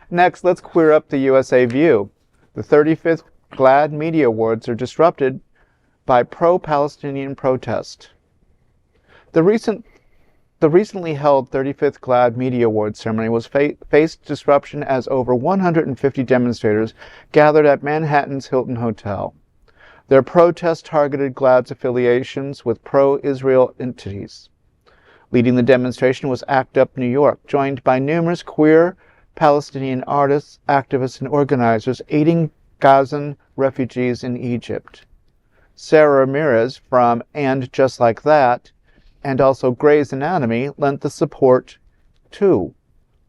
Next, let's queer up the USA view. The 35th GLAAD Media Awards are disrupted by pro-Palestinian protest. The recently held 35th GLAAD Media Awards ceremony was faced disruption as over 150 demonstrators gathered at Manhattan's Hilton Hotel. Their protest targeted GLAAD's affiliations with pro-Israel entities. Leading the demonstration was ACT UP New York, joined by numerous queer Palestinian artists, activists, and organizers aiding Gazan refugees in Egypt. Sarah Ramirez from And Just Like That, and also Grey's Anatomy, lent the support too.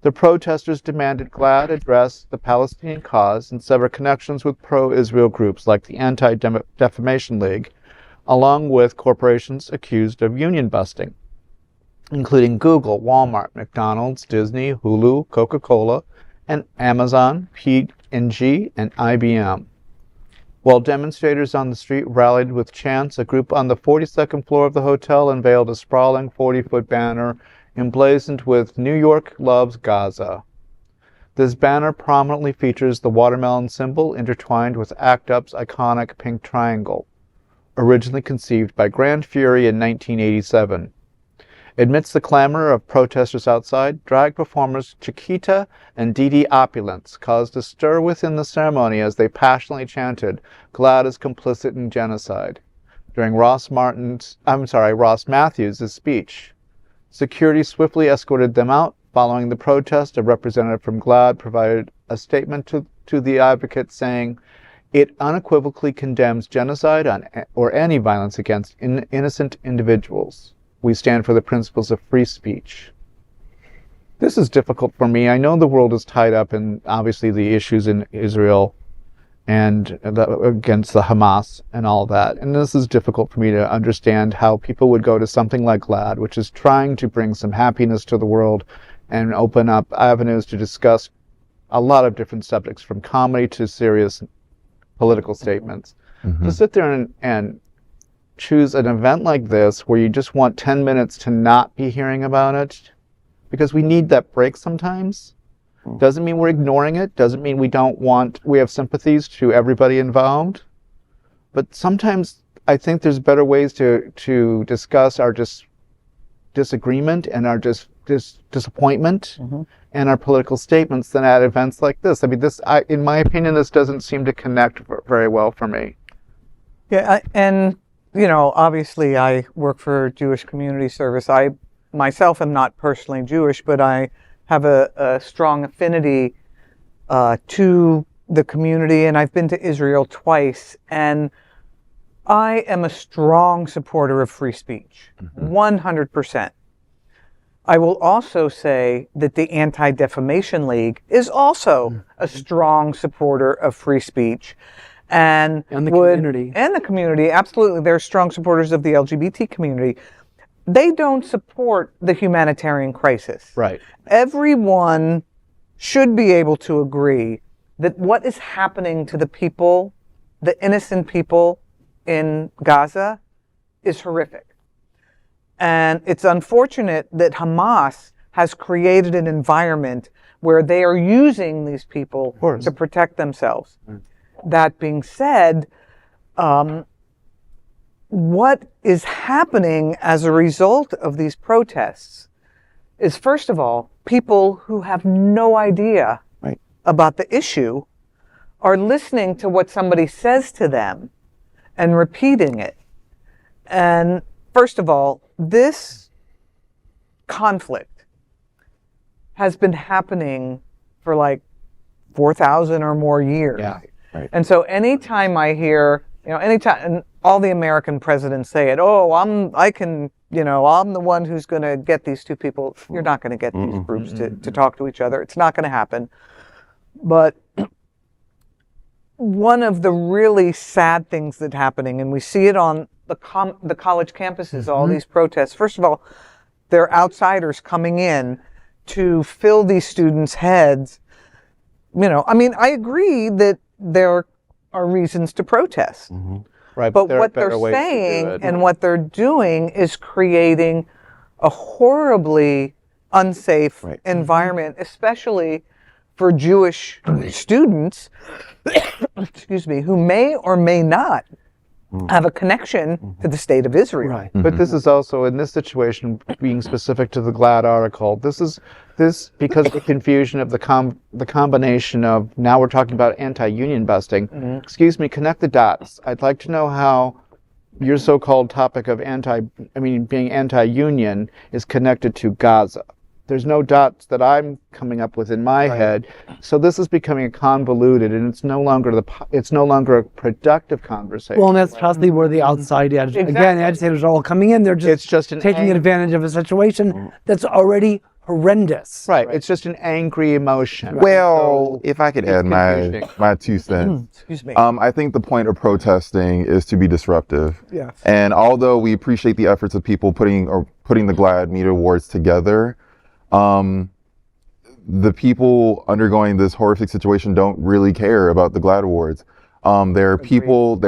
The protesters demanded GLAAD address the Palestinian cause and sever connections with pro-Israel groups like the Anti-Defamation League, along with corporations accused of union busting, including Google, Walmart, McDonald's, Disney, Hulu, Coca-Cola, and Amazon, P&G, and IBM. While demonstrators on the street rallied with chants, a group on the 42nd floor of the hotel unveiled a sprawling 40-foot banner emblazoned with "New York Loves Gaza." This banner prominently features the watermelon symbol intertwined with ACT UP's iconic pink triangle, originally conceived by Grand Fury in 1987. Amidst the clamor of protesters outside, drag performers Chiquita and Didi Opulence caused a stir within the ceremony as they passionately chanted, "GLAAD is complicit in genocide," during Ross Matthews' speech. Security swiftly escorted them out. Following the protest, a representative from GLAAD provided a statement to the advocate saying, "It unequivocally condemns genocide or any violence against innocent individuals. We stand for the principles of free speech." This is difficult for me. I know the world is tied up in, obviously, the issues in Israel and against the Hamas and all that. And this is difficult for me to understand how people would go to something like GLAAD, which is trying to bring some happiness to the world and open up avenues to discuss a lot of different subjects, from comedy to serious political statements. To sit there and choose an event like this where you just want 10 minutes to not be hearing about it, because we need that break sometimes. Doesn't mean we're ignoring it, doesn't mean we have sympathies to everybody involved, but sometimes I think there's better ways to discuss our disagreement and our disappointment and our political statements than at events like this. I mean, in my opinion, this doesn't seem to connect very well for me. Yeah, and obviously I work for Jewish Community Service. I myself am not personally Jewish, but I have a strong affinity to the community, and I've been to Israel twice, and I am a strong supporter of free speech, 100%. I will also say that the Anti-Defamation League is also a strong supporter of free speech. And the community. And the community, absolutely. They're strong supporters of the LGBT community. They don't support the humanitarian crisis. Right. Everyone should be able to agree that what is happening to the people, the innocent people in Gaza, is horrific. And it's unfortunate that Hamas has created an environment where they are using these people to protect themselves. That being said, what is happening as a result of these protests is, first of all, people who have no idea about the issue are listening to what somebody says to them and repeating it. And first of all, this conflict has been happening for like 4,000 or more years. Yeah. Right. And so anytime I hear, anytime, and all the American presidents say it, I'm the one who's going to get these two people. You're not going to get these groups to talk to each other. It's not going to happen. But one of the really sad things that's happening, and we see it on the college campuses, all these protests. First of all, they're outsiders coming in to fill these students' heads. I agree that there are reasons to protest. Right, but what they're saying and what they're doing is creating a horribly unsafe environment, especially for Jewish students, excuse me, who may or may not have a connection to the state of Israel. Right. But this is also, in this situation, being specific to the GLAAD article, this because of the confusion of the combination of, now we're talking about anti-union busting. Excuse me, connect the dots. I'd like to know how your so-called topic of being anti-union is connected to Gaza. There's no dots that I'm coming up with in my head. So this is becoming convoluted, and it's no longer a productive conversation. Well, and that's possibly where the outside agitators are all coming in. They're just taking advantage of a situation that's already horrendous. Right. It's just an angry emotion. Well, if I could add my 2 cents. Excuse me. I think the point of protesting is to be disruptive. Yes. And although we appreciate the efforts of people putting the GLAAD Media Awards together, the people undergoing this horrific situation don't really care about the GLAAD Awards. There are people,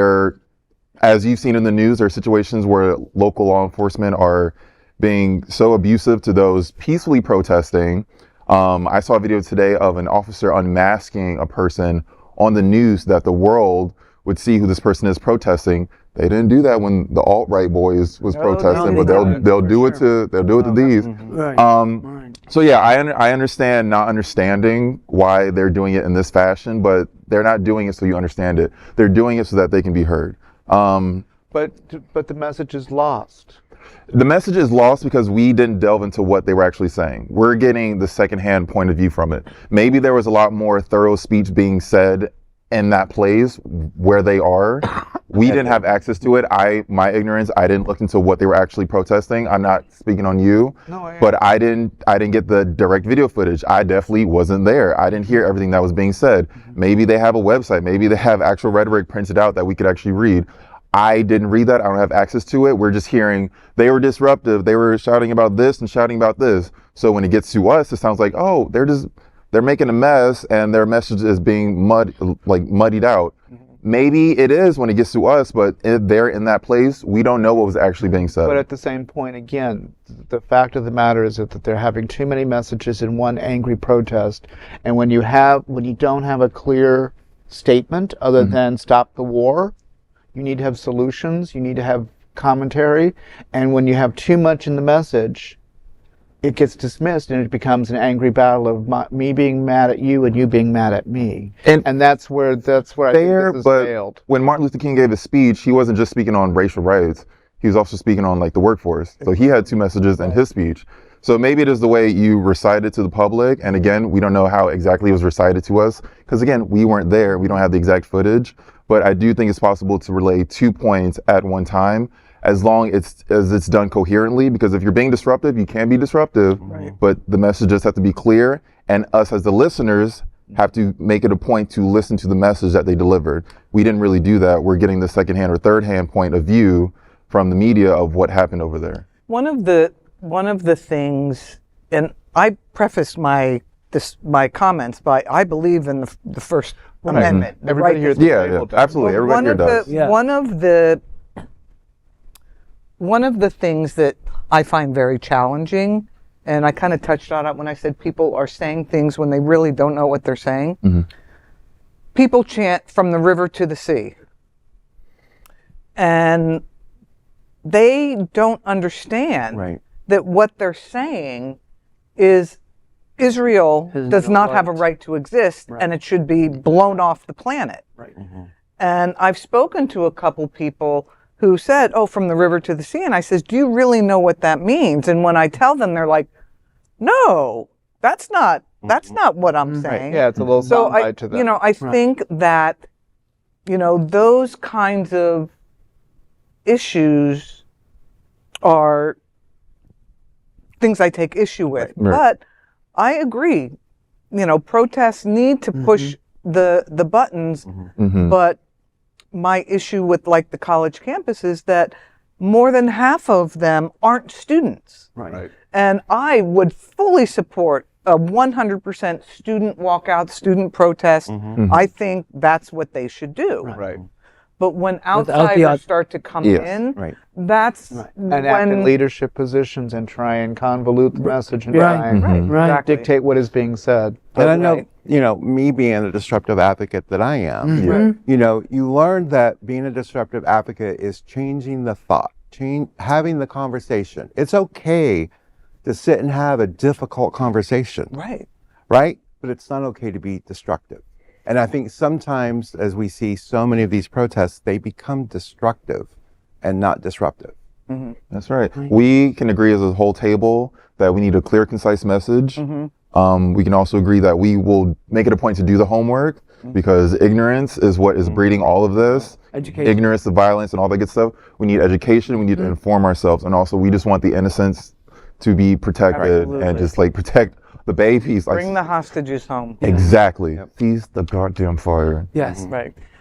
as you've seen in the news, there are situations where local law enforcement are being so abusive to those peacefully protesting. I saw a video today of an officer unmasking a person on the news that the world would see who this person is protesting. They didn't do that when the alt-right boys was protesting, but they'll do it to these. Right. So yeah, I understand not understanding why they're doing it in this fashion, but they're not doing it so you understand it. They're doing it so that they can be heard. But the message is lost. The message is lost because we didn't delve into what they were actually saying. We're getting the secondhand point of view from it. Maybe there was a lot more thorough speech being said in that place where they are. We didn't have access to it. My ignorance, I didn't look into what they were actually protesting. I'm not speaking on you, but I didn't get the direct video footage. I definitely wasn't there. I didn't hear everything that was being said. Maybe they have a website. Maybe they have actual rhetoric printed out that we could actually read. I didn't read that. I don't have access to it. We're just hearing they were disruptive. They were shouting about this and shouting about this. So when it gets to us, it sounds like, oh, they're making a mess and their message is being muddied out. Maybe it is when it gets to us, but if they're in that place, we don't know what was actually being said. But at the same point, again, the fact of the matter is that they're having too many messages in one angry protest. And when you don't have a clear statement other than stop the war, you need to have solutions, you need to have commentary. And when you have too much in the message, it gets dismissed and it becomes an angry battle of me being mad at you and you being mad at me. And that's where I think this has failed. When Martin Luther King gave his speech, he wasn't just speaking on racial rights. He was also speaking on the workforce. So he had 2 messages in his speech. So maybe it is the way you recite it to the public. And again, we don't know how exactly it was recited to us. Because again, we weren't there. We don't have the exact footage. But I do think it's possible to relay 2 points at one time, as long as it's done coherently, because if you're being disruptive, you can be disruptive, but the messages have to be clear, and us as the listeners have to make it a point to listen to the message that they delivered. We didn't really do that. We're getting the secondhand or thirdhand point of view from the media of what happened over there. One of the things, and I prefaced my comments by, I believe in the First Amendment. Everybody here, absolutely. Everybody here does. One of the things that I find very challenging, and I kind of touched on it when I said people are saying things when they really don't know what they're saying. People chant from the river to the sea. And they don't understand that what they're saying is Israel does not have a right to exist, and it should be blown off the planet. And I've spoken to a couple people who said, oh, from the river to the sea. And I says, do you really know what that means? And when I tell them, they're like, no, that's not what I'm saying. Yeah, it's a little soundbite to them. I think that, those kinds of issues are things I take issue with. But I agree, protests need to push the buttons, but my issue with the college campus is that more than half of them aren't students. And I would fully support a 100% student walkout, student protest. I think that's what they should do. But when the outsiders out- start to come Yes. in, Right. that's And act in when leadership positions and try and convolute the message and Right. try and Right. exactly. dictate what is being said. And I know, Right. you know, me being a disruptive advocate that I am, Mhm. you know, you learn that being a disruptive advocate is changing the thought, having the conversation. It's okay to sit and have a difficult conversation, Right. right? But it's not okay to be destructive. And I think sometimes, as we see so many of these protests, they become destructive and not disruptive. That's right. We can agree as a whole table that we need a clear, concise message. We can also agree that we will make it a point to do the homework because ignorance is what is breeding all of this. Education. Ignorance, the violence, and all that good stuff. We need education. We need to inform ourselves. And also, we just want the innocents to be protected Absolutely. and just like protect the babies. Bring the hostages home. Exactly. Cease the goddamn fire. Yes. Right.